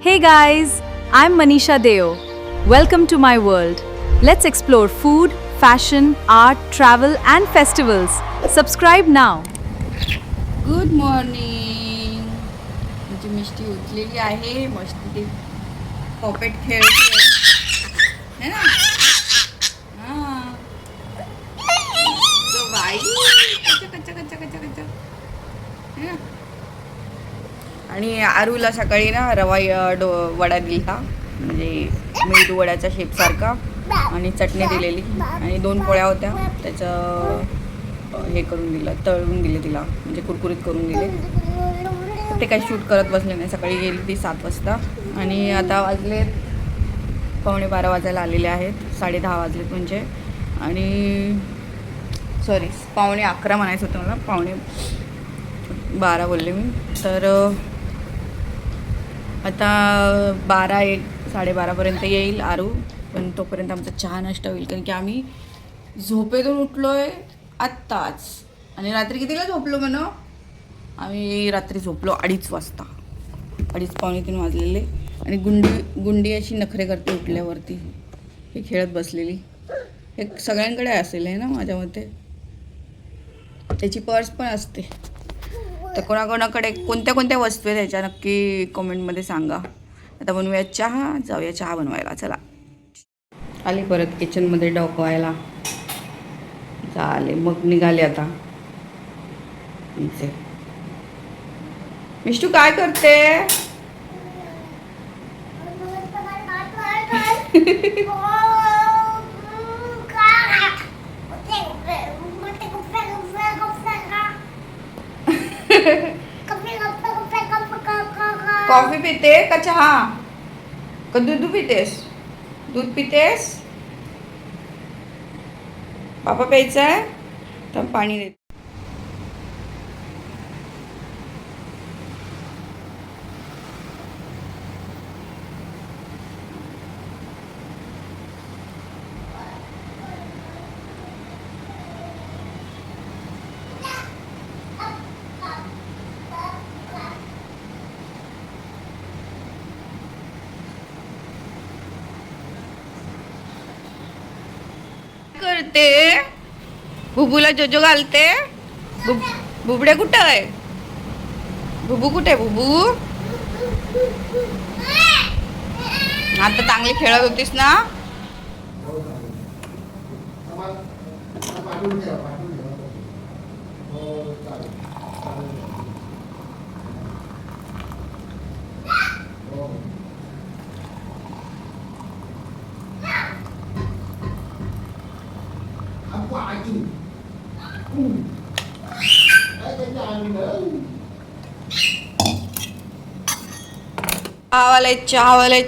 Hey guys, I'm Manisha Deo. Welcome to my world. Let's explore food, fashion, art, travel, and festivals. Subscribe now. Good morning. तुमची मिष्टी उठलेली आहे, मस्त ती पॉपेट खेळते है ना. हां तो बाई कच्चा कच्चा कच्चा कच्चा कच्चा है ना. आणि आरूला सकाळी ना रवा वडा दिला, म्हणजे मेदू वड्याचा शेपसारखा, आणि चटणी दिलेली आणि 2 पोळ्या होत्या, त्याचं हे करून दिलं, तळून दिले तिला, म्हणजे कुरकुरीत करून दिले. ते काही शूट करत बसले नाही. सकाळी गेली ती 7 वाजता आणि आता वाजले 11:15 वाजायला आलेले आहेत. 10:30 वाजलेत म्हणजे. आणि सॉरी 11:15 म्हणायचं होतं मला, 11:15 बोलले मी. तर आता 12-1 12:30पर्यंत येईल आरू. पण तोपर्यंत आमचा चहा नाश्ता होईल, कारण की आम्ही झोपेतून उठलो आहे आत्ताच. आणि रात्री कितीला झोपलो म्हणा, आम्ही रात्री झोपलो 2:30 वाजता. 2:30-3 वाजलेले. आणि गुंडी अशी नखरे करते उठल्यावरती, हे खेळत बसलेली. हे सगळ्यांकडे असेल आहे ना माझ्या मते. त्याची पर्स पण असते. तर कोणाकोणाकडे कोणत्या कोणत्या वस्तू आहेत ह्याच्या नक्की कमेंटमध्ये सांगा. आता बनवूया चहा, जाऊया चहा बनवायला. चला. आले परत किचनमध्ये डोकवायला. झाले मग निघाले आता. मिष्टू काय करते? कॉफी पिते का चहा का दूध पितेस? दूध पितेस? पापा प्यायचं आहे तर पाणी देते. करते बुबूला जोजो घालते. बुबडे कुठं आहे? बुबू कुठे? बुबू आता चांगली खेळत होतीस ना.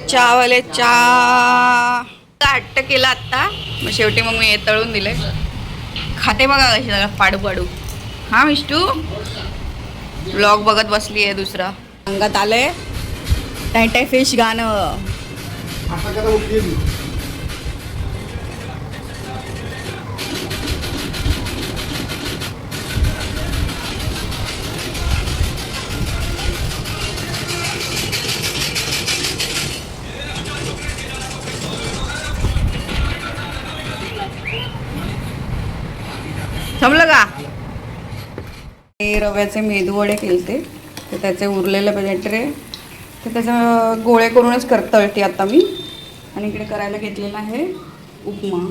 चावले चहा हट्ट केला आता. मग शेवटी मग मी तळून दिले. खाते बघा कशी जरा पाडू पाडू. हा मिष्टू व्लॉग बघत बसली आहे. दुसरा अंगात आलंय टाय टाय फिश गाणं. समजलं का? रव्याचे मेदू वडे केलते, तर त्याचे उरलेले बटाटे तर त्याचा गोळे करूनच तळते आता मी. आणि इकडे करायला घेतलेला आहे उपमा.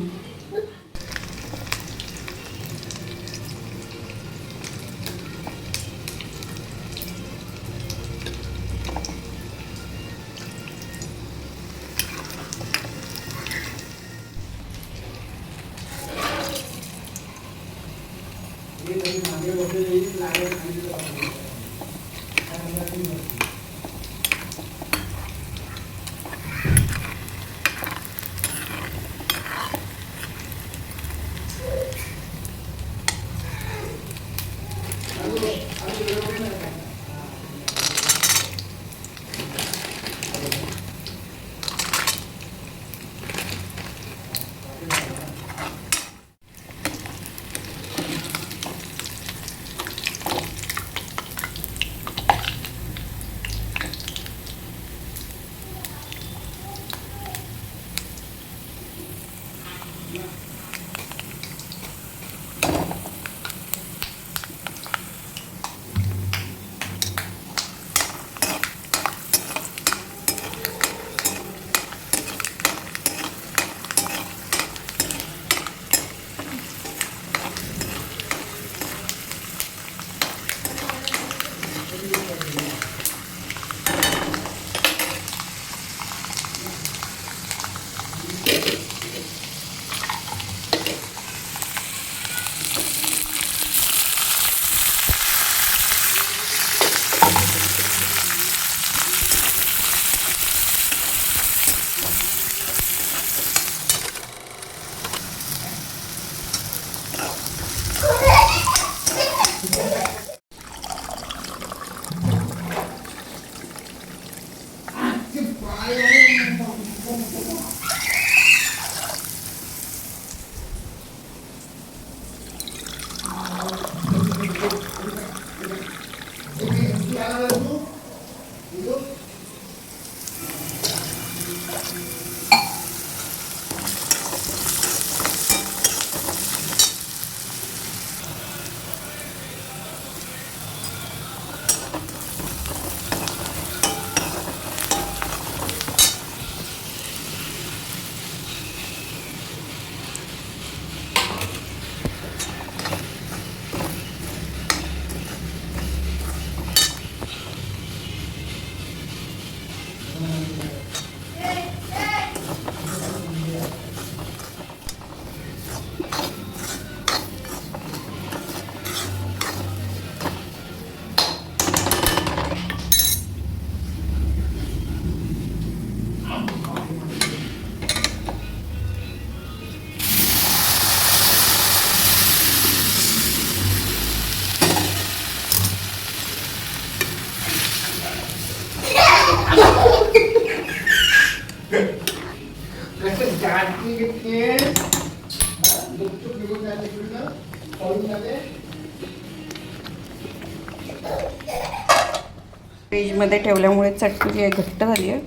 फ्रीजमध्ये ठेवल्यामुळे चटणी घट्ट झाली आहे.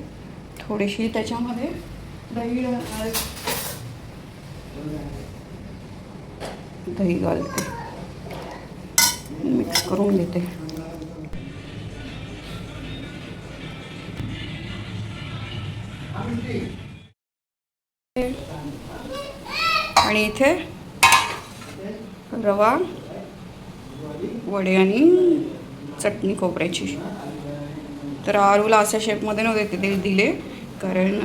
थोडीशी त्याच्यामध्ये दही घालते, मिक्स करून घेते. आणि इथे रवा, वडे आणि चटणी खोबऱ्याची. तर आरूला अशा शेपमध्ये नव्हते ते दिले, कारण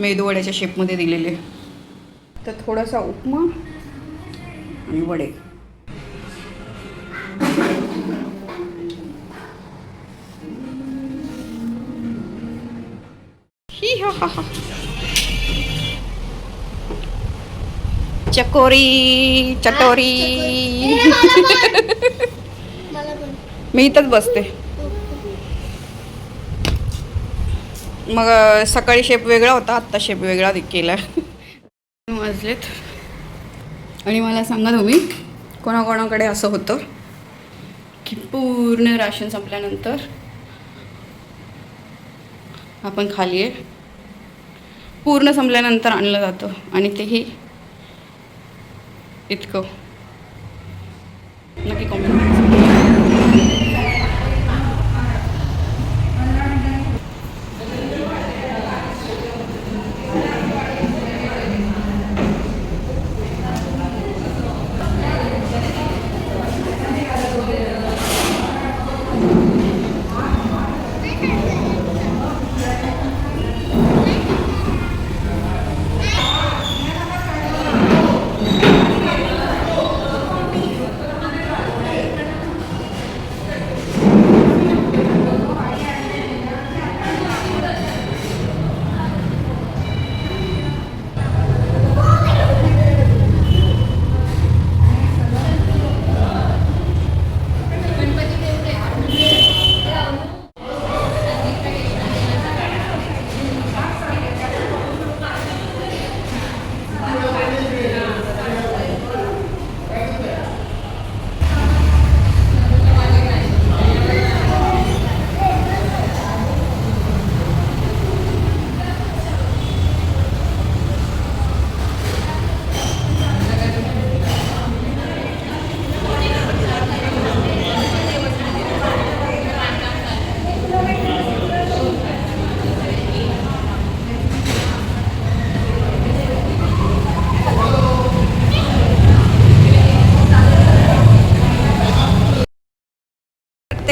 मेदूवड्याच्या शेपमध्ये दिलेले. तर थोडासा उपमा आणि वडे. ही हा हा हा. चकोरी चटोरी. मी इथंच बसते. मग सकाळी शेप वेगळा होता, आत्ता शेप वेगळा केला. वाजलेत. आणि मला सांगा तुम्ही, कोणाकोणाकडे असं होतं की पूर्ण राशन संपल्यानंतर आपण खाली आहे, पूर्ण संपल्यानंतर आणलं जातं आणि तेही इतकं. नक्की कॉमेंट.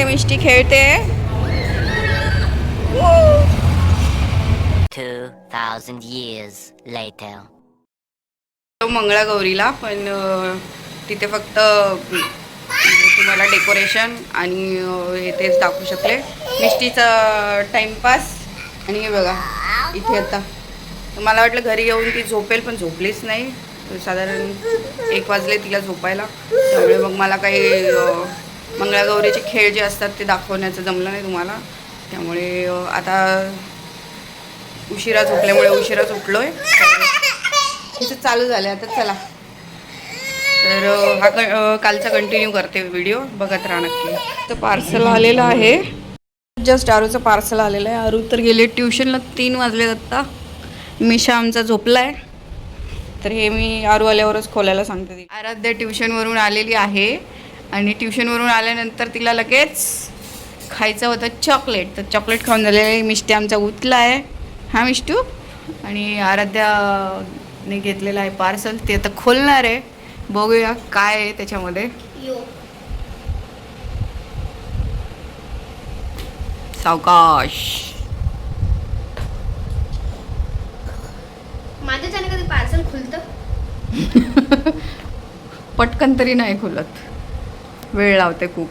मिष्टी खेळते. 2000 years later. मंगळागौरीला पण तिथे फक्त तुम्हाला डेकोरेशन आणि हे तेच दाखवू शकले. मिष्टीचा टाइमपास. आणि हे बघा इथे आता मला वाटलं घरी येऊन ती झोपेल, पण झोपलीच नाही. साधारण 1 वाजले तिला झोपायला. त्यामुळे मग मला काही मंगळागौरीचे खेळ जे असतात ते दाखवण्याचं जमलं नाही तुम्हाला. त्यामुळे आता उशिरा झोपल्यामुळे उशिराच उठलोय. तिचं चालू झालं आता. चला तर हा कालचा कंटिन्यू करते व्हिडिओ, बघत राहा नक्की. तर पार्सल आलेलं आहे, जस्ट आरूचं पार्सल आलेलं आहे. आरू तर गेले ट्युशनला, 3 वाजले आत्ता. मिशा आमचा झोपला आहे, तर हे मी आरू आल्यावरच खोलायला सांगते. आराध्या ट्युशनवरून आलेली आहे आणि ट्युशनवरून आल्यानंतर तिला लगेच खायचं होतं चॉकलेट. तर चॉकलेट खाऊन झालेलं आहे. मिष्टी आमचा उठला आहे. हा मिष्टू. आणि आराध्याने घेतलेलं आहे पार्सल, ते आता खोलणार आहे. बघूया काय आहे त्याच्यामध्ये. सावकाश. माझ्याच्याने कधी पार्सल खुलतं? पटकन तरी नाही खुलत, वेळ लावते खूप.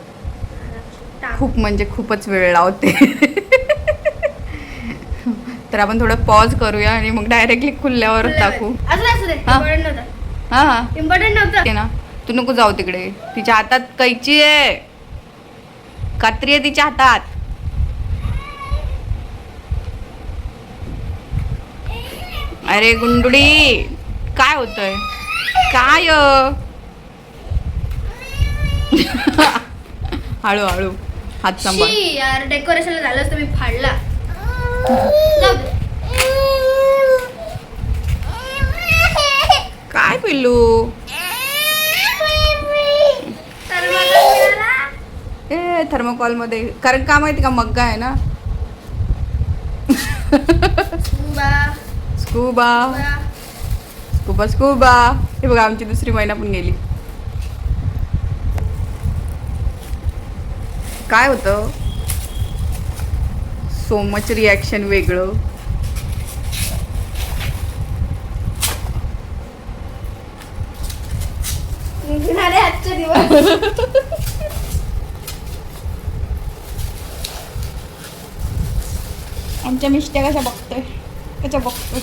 खूप म्हणजे खूपच वेळ लावते. तर आपण थोडं पॉज करूया आणि मग डायरेक्टली खुलल्यावर टाकू. असं दे. हा. इम्पॉर्टंट नव्हतं. हां इम्पॉर्टंट नव्हतं. ते ना, तू नको जाऊ तिकडे. तिच्या हातात कैची आहे, कात्री आहे तिच्या हातात. अरे गुंडुडी, काय होतंय काय? हळूहळू हात सांभाळ. शी यार, डेकोरेशनला झालं असतं मी फाडला. जाऊ दे. काय पिल्लू? तर मला मिळाला. ए थर्मोकॉल मध्ये, कारण का माहिती का, मग्गा आहे ना. Scuba, scuba scuba. Scuba scuba. हे बघा, आमची दुसरी महिना पण गेली. काय होतं, सो मच रिॲक्शन वेगळं. निघणारे आजचे दिवस. आमच्या मिष्ट्या कशा बघतोय, कशा बघतोय.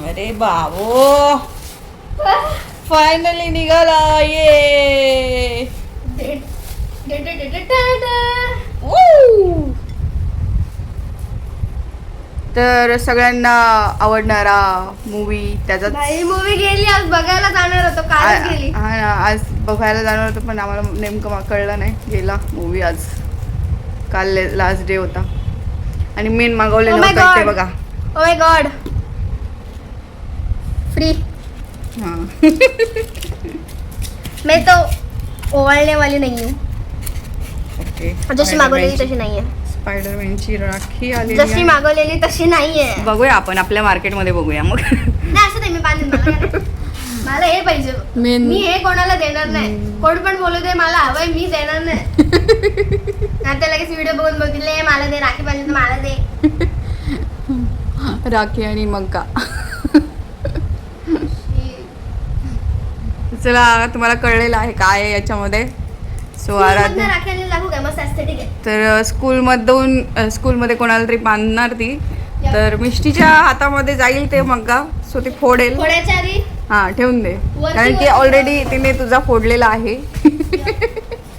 अरे बाबो, फायनली निघाला. ये तर सगळ्यांना आवडणारा मूवी, त्याचा भाई मूवी गेली, आज बघायला जाणार होतो, कालच गेली. हा ना, आज बघायला जाणार होतं पण आम्हाला नेमकं कळलं नाही, गेला मूवी आज. काल लास्ट डे होता आणि मेन मागवलेलं Oh my होतं ते God. बघा. Oh my God, free. हां. मैं तो ओवाळने वाली नाही हूँ. ओके. जशी मागवलेली तशी नाहीये. स्पायडरमॅनची राखी आलेली जशी आहे. मागवलेली तशी नाहीये. बघूया आपण आपल्या मार्केटमध्ये बघूया मग. नाही असं नाही, मी बांधेन. मला हे पाहिजे. Main- मी हे कोणाला देणार नाही. कोण पण बोलू दे मला हवंय, मी देणार नाही. आता लगेच व्हिडिओ बघून बोलतील, "ए, मला दे, राखी पाहिजे तर मला दे." राखी आणि मग्गा. चला, तुम्हाला कळलेलं आहे काय आहे याच्यामध्ये. सो आराध्या राखी आणि लागू काय मस्त एस्थेटिक आहे. तर स्कूलमध्ये कोणाला तरी बांधणार ती, तर मिष्टीच्या हातामध्ये जाईल ते मग्गा. सो ते फोडेल. थोड्याच्या आधी हां, ठेवून दे, वरती कारण की वरती ऑलरेडी तिने तुझा फोडलेला आहे.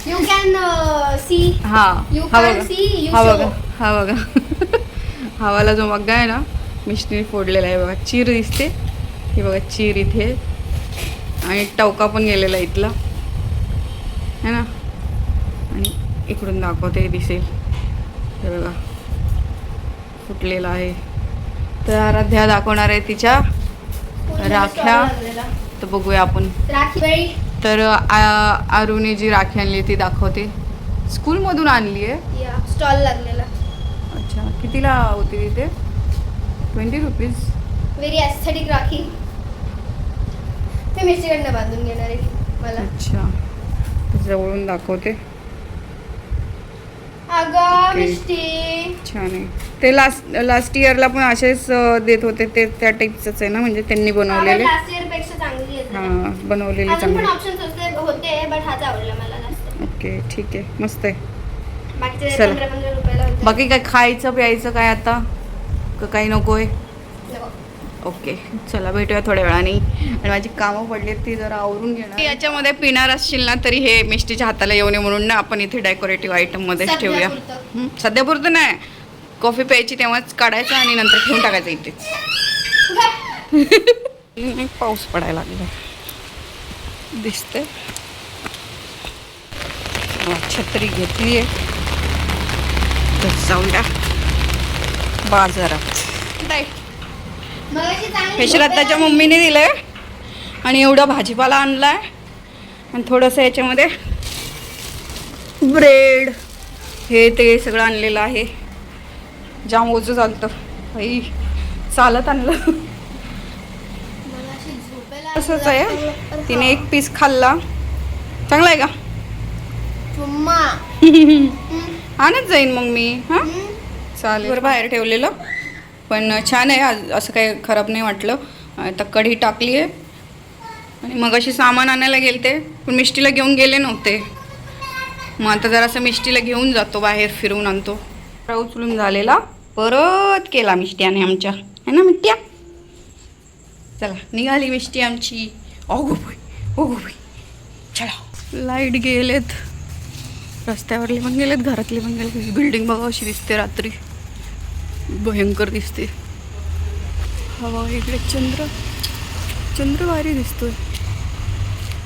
You can see. हा You हा can't बघा, see, you हा show. बघा, हा बघा. हावाला जो मग्गा आहे ना, मिष्टीने फोडलेला आहे बघा. चीर दिसते, ही बघा चीर इथे, आणि टवका पण गेलेला इथला है ना. आणि इकडून दाखवते, दिसेल हे बघा, फुटलेला आहे. तर आराध्या दाखवणार आहे तिच्या राख्या. तर बघूया आपण. राखी वेळी तर आरूने जी राखी आणली ती दाखवते. स्कूलमधून आणली आहे. स्टॉल लागलेला. अच्छा, कितीला होती तिथे? 20 रुपीज. Very aesthetic rakhi. ते मिस्टीकडनं बांधून घेणार आहे मला. अच्छा, जवळून दाखवते. अगं मिस्टी, छान आहे. ते लास्ट इयरला पण असेच देत होते, ते त्या टाईपचंच आहे ना, म्हणजे त्यांनी बनवलेले. लास्ट इयर पेक्षा चांगली आहे. हां, बनवलेले अजून पण चांगले. ऑप्शन्स होते बट हाच आवडला मला जास्त. ओके, ठीक आहे, मस्त आहे. बाकीचे चला. 15 रुपयाला होते. बाकी काय खायचं प्यायचं काय आता, का काही नको आहे? नको. ओके, चला भेटूया थोड्या वेळाने. आणि माझी कामं पडली ती जरा आवरून घेणार. याच्यामध्ये पिणार असशील ना, तरी हे मिष्टीच्या हाताला येऊ नये म्हणून ना आपण इथे डेकोरेटिव्ह आयटम मध्येच ठेवूया. सध्यापुरतं. सध्यापुरतं नाही, कॉफी प्यायची तेव्हाच काढायचं आणि नंतर ठेवून टाकायचं इथेच. पाऊस पडायला लागला दिसते. छत्री घेतली आहे तर जाऊया बाजारात. हे श्रद्धाच्या मम्मीने दिलंय आणि एवढा भाजीपाला आणलाय आणि थोडंसं याच्यामध्ये ब्रेड हे ते सगळं आणलेलं आहे. जाम ओझं चालतं बाई, चालत आणलं. असंच आहे. तिने एक पीस खाल्ला. चांगला आहे का? आणत जाईन मग मी. हां चालेल. बरं बाहेर ठेवलेलं पण छान आहे. आज असं काही खराब नाही वाटलं. आता कढी टाकली आहे आणि मग अशी सामान आणायला गेलते पण मिष्टीला घेऊन गेले नव्हते. मग आता जरासं मिष्टीला घेऊन जातो बाहेर, फिरवून आणतो. उचलून झालेला परत केला मिष्ट्याने आमच्या, है ना मिष्ट्या? चला निघाली मिष्टी आमची. ओगो बाई चला. लाईट गेलेत, रस्त्यावरले पण गेलेत, घरातले पण गेलेत. बिल्डिंग बघा अशी दिसते रात्री, भयंकर दिसते. हवा इकडे, चंद्र भारी दिसतोय.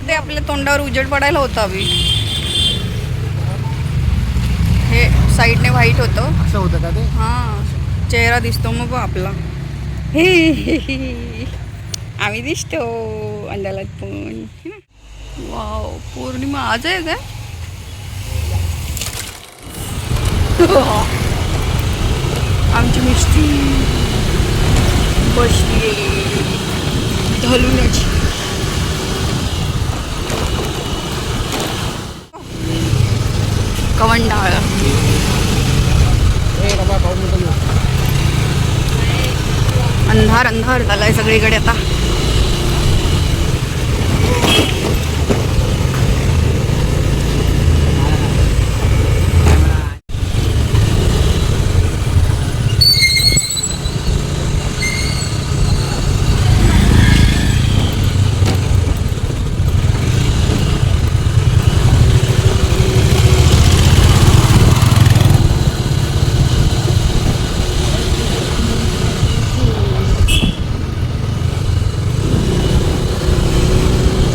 ते आपल्या तोंडावर उजेड पडायला होता अभि. हे साईडने व्हाईट होतं. असं होतं का ते? हां चेहरा दिसतो मग आपला. हे आम्ही दिसतो अंधारात पण. वाव पौर्णिमा आज आहे का? आमची मिष्टी बसली धलूनच. कवंडाळ अंधार झालाय सगळीकडे आता.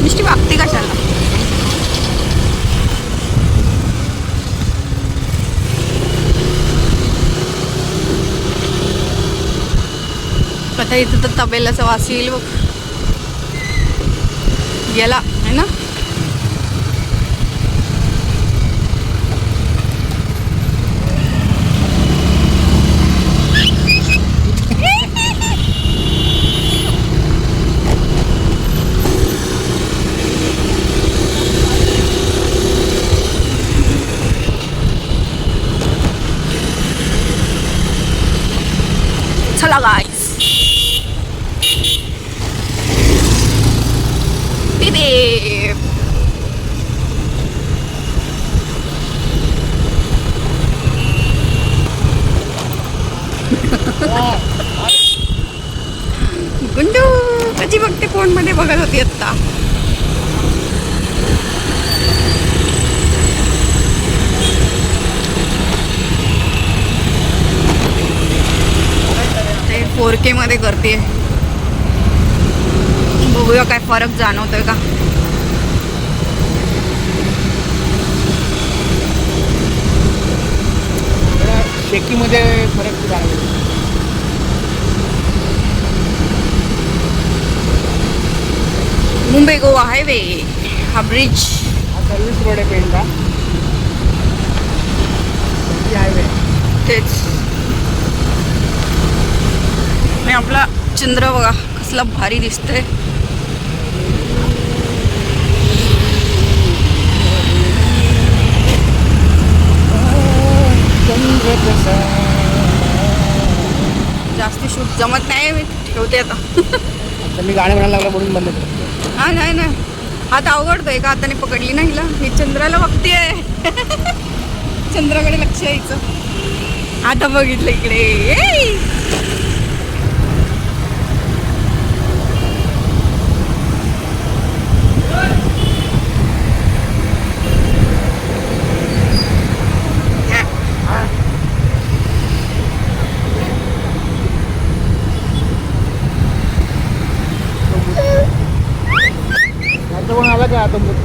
मिष्टी वागते कशाला? आता इथं तर तबेलाचा वास येईल बघ. गेला है ना. चला गाइस. गुंडू कशी बघते फोन मध्ये बघत होती आता. ते 4K मध्ये करते. बघूया काय फरक जाणवतोय का. शेकीमध्ये फरक जाणवतो. मुंबई गोवा हायवे हा ब्रिज. हा सर्व्हिस रोड आहे पेंडा हायवे. तेच. आणि आपला चंद्र बघा कसला भारी दिसतोय. जास्ती शूट जमत नाही, मी ठेवते आता. मी गाणे म्हणायला लागला म्हणून बंद करतो. हा नाही हात अवघडतोय का हाताने पकडली नाही हिला. मी चंद्राला बघतेय. चंद्राकडे लक्ष यायचं. आता बघितलं इकडे.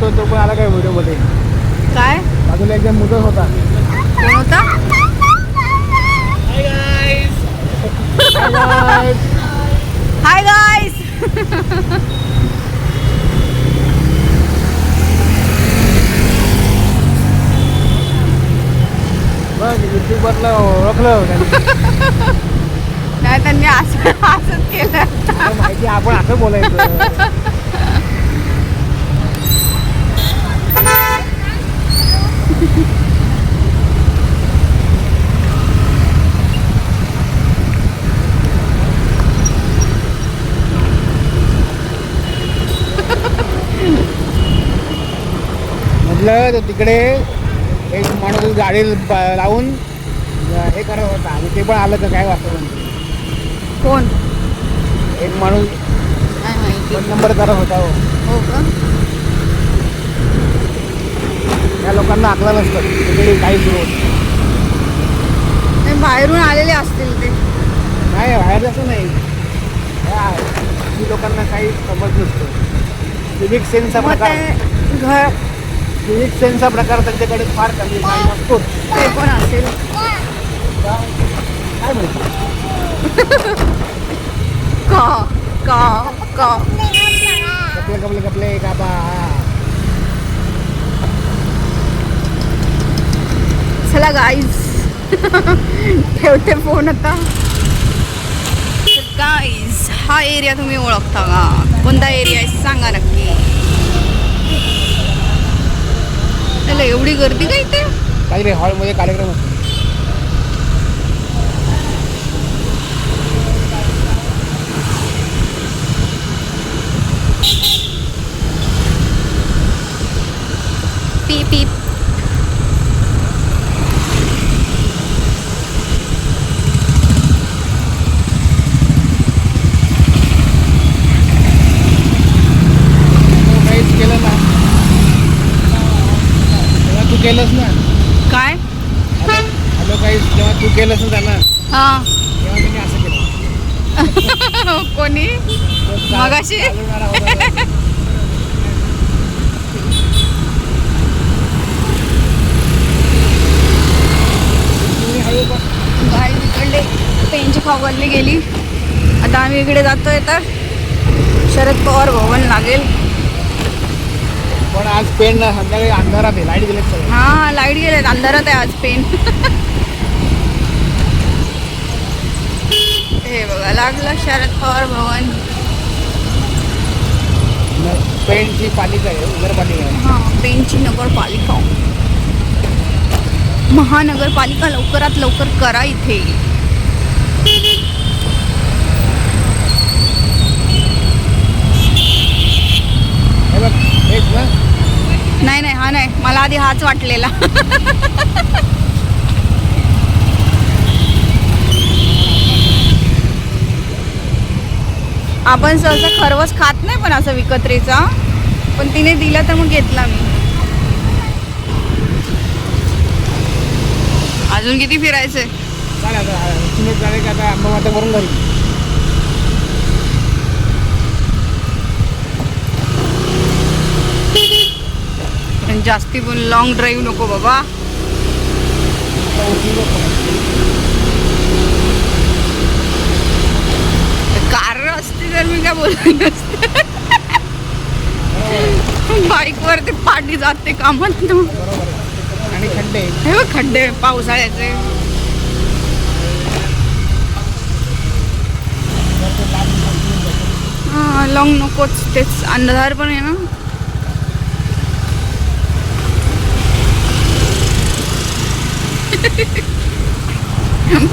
बघतो तो पण आला काय व्हिडिओमध्ये. काय बाजूला एकदम मुदत होता. कोण होता? Hi guys. बघ युट्यूबवरला ओळखलं त्यांनी. नाही त्यांनी असंच केलं. मला माहिती आहे, आपण असं बोलायचं. म्हटलं तर तिकडे एक माणूस गाडी लावून हे करत होता आणि ते पण आलं तर काय वाटतं म्हणजे. कोण? एक माणूस काय माहिती. पण नंबर करत होता. हो का? त्या लोकांना आकला नसतं तिकडे काही सुरू होतं. नाही, बाहेरून आलेले असतील ते. नाही बाहेर असं नाही. की लोकांना काही समज नसतं. सिविक सेन्सचा मग प्रकार ते घर सिविक सेन्सचा प्रकार त्यांच्याकडे फार कमी काही नसतो. ते पण असेल. काय माहिती. का का का कपले कपले कपले का बा. चला गाईज. ठेवते फोन आता. गाईज हा एरिया तुम्ही ओळखता का? कोणता एरिया आहे सांगा नक्की. त्याला एवढी गर्दी काय इथे? काहीतरी हॉलमध्ये कार्यक्रम असतो. पीप पीप. काहीच केलं ना तेव्हा तू केलंस ना. काय? हॅलो काहीच जेव्हा तू केलंस ना त्यांना हा. तेव्हा मी असं केलं. कोणी? मगाशी? चालवणारा होता. गाई इकडे पेनची खावगल्ली गेली. आता आम्ही इकडे जातोय तर शरद पवार भवन लागेल. पण आज पेन संध्याकाळी अंधारात आहे. लाईट गेले सगळे. हा लाईट गेलेत. अंधारात आहे आज पेन. हे बघा लागलं शरद पवार भवन. पेनची पालिका आहे. नगरपालिका आहे. हा पेनची नगरपालिका. महानगरपालिका लवकरात लवकर करा इथे. हे बघ हेच ना. नाही नाही हा नाही. मला आधी हाच वाटलेला. आपण सहसा खरवस खात नाही पण असं विकत्रेचा. पण तिने दिला तर मग घेतला मी. अजून किती फिरायचंय? चालेल आता इथूनच झाले का आता आंबा माता करून घरी. पण जास्ती पण लॉंग ड्राईव्ह नको बाबा. आता उठलो पण. कार असती तर मी काय बोलले नसते. बाईकवर ते पाठी जाते कामात. बरोबर आहे. आणि खड्डे हे बघ खड्डे पावसाळ्याचे. हा लॉंग नकोच. तेच अंधार पण आहे ना.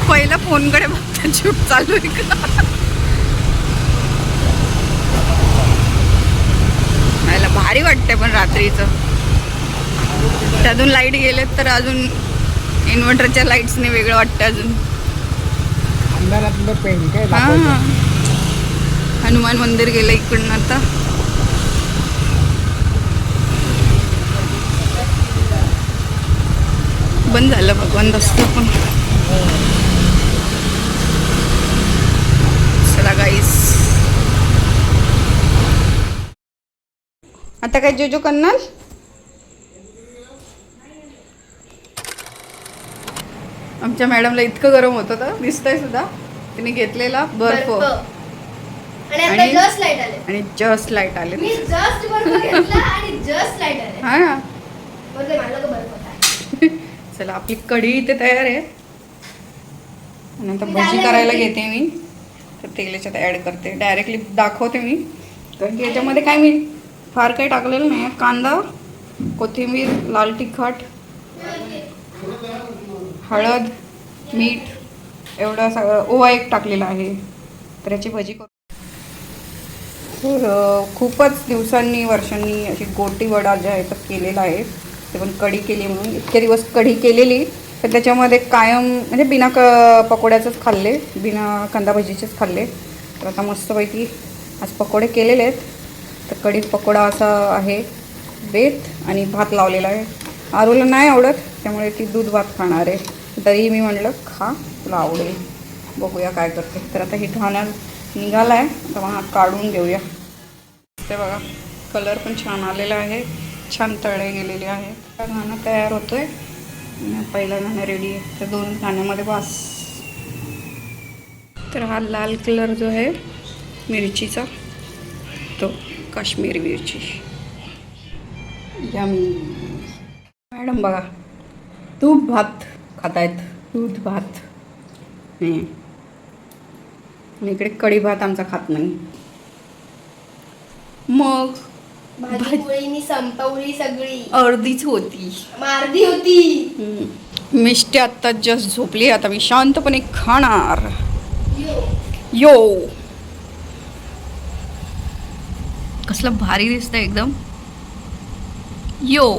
पहिला फोनकडे बघता शूट चालू आहे का. मला भारी वाटते पण रात्रीचं. त्यातून लाईट गेलेत तर अजून इन्व्हर्टरच्या लाईट्सने वेगळं वाटतं अजून. अंधारातलं पेन काय हा दाखवायचं. हनुमान मंदिर गेलं इकडनं आता. बंद झालं भगवान रस्ता पण. चला गाईस आता काय जोजो करणार? आमच्या मॅडमला इतकं गरम होत होतं, दिसतंय सुद्धा. तिने घेतलेला बर्फ आणि आता आणि- जस्ट लाईट आले. आणि जस्ट लाईट आले. मी जस्ट बर्फ घेतला आणि जस्ट लाईट आले. हा ना. बोलते मला तो बर्फ होता. चला आपली कढी इथे तयार आहे. आणि आता मी भजी झाले करायला भजी. घेते मी. तर तेल याच्यात ॲड करते. डायरेक्टली दाखवते मी, कारण की याच्यामध्ये काय मी फार काही टाकलेलं नाही. कांदा, कोथिंबीर, लाल तिखट, हळद, मीठ एवढं सगळं, ओवा एक टाकलेला आहे. तर याची भजी करू. तर खूपच दिवसांनी वर्षांनी अशी गोटी वडा जे आहे तर केलेला आहे. ते पण कढी केली म्हणून इतके दिवस कढी केलेली, तर त्याच्यामध्ये कायम म्हणजे बिना पकोड्याचंच खाल्ले, बिना कांदा भजीचेच खाल्ले. तर आता मस्तपैकी आज पकोडे केलेले आहेत. तर कढी पकोडा असा आहे, बेत आणि भात लावलेला आहे. आरूला नाही आवडत, त्यामुळे ती दूध भात खाणार आहे. तरी मी म्हटलं खा, तुला आवडेल, बघूया काय करते. तर आता हे घाण्यात निघाला आहे, तर मग हा काढून घेऊया. ते बघा कलर पण छान आलेला आहे, छान तळे गेलेले आहे. घाणं तयार होतोय. पहिला घाणं रेडी आहे, तर 2 घाण्यामध्ये बस. तर हा लाल कलर जो आहे मिरचीचा, तो काश्मीरी मिरची. यम्मी. मॅडम बघा दूध भात खातायत, दूध भात. आणि इकडे कढी भात आमचा खात नाही. मग भाजी पोळीनी संपवली सगळी, अर्धीच होती. मारदी होती. मिष्टी आत्ता जस्ट झोपली. आता मी शांतपणे खाणार. यो. यो, कसलं भारी दिसतंय एकदम. यो.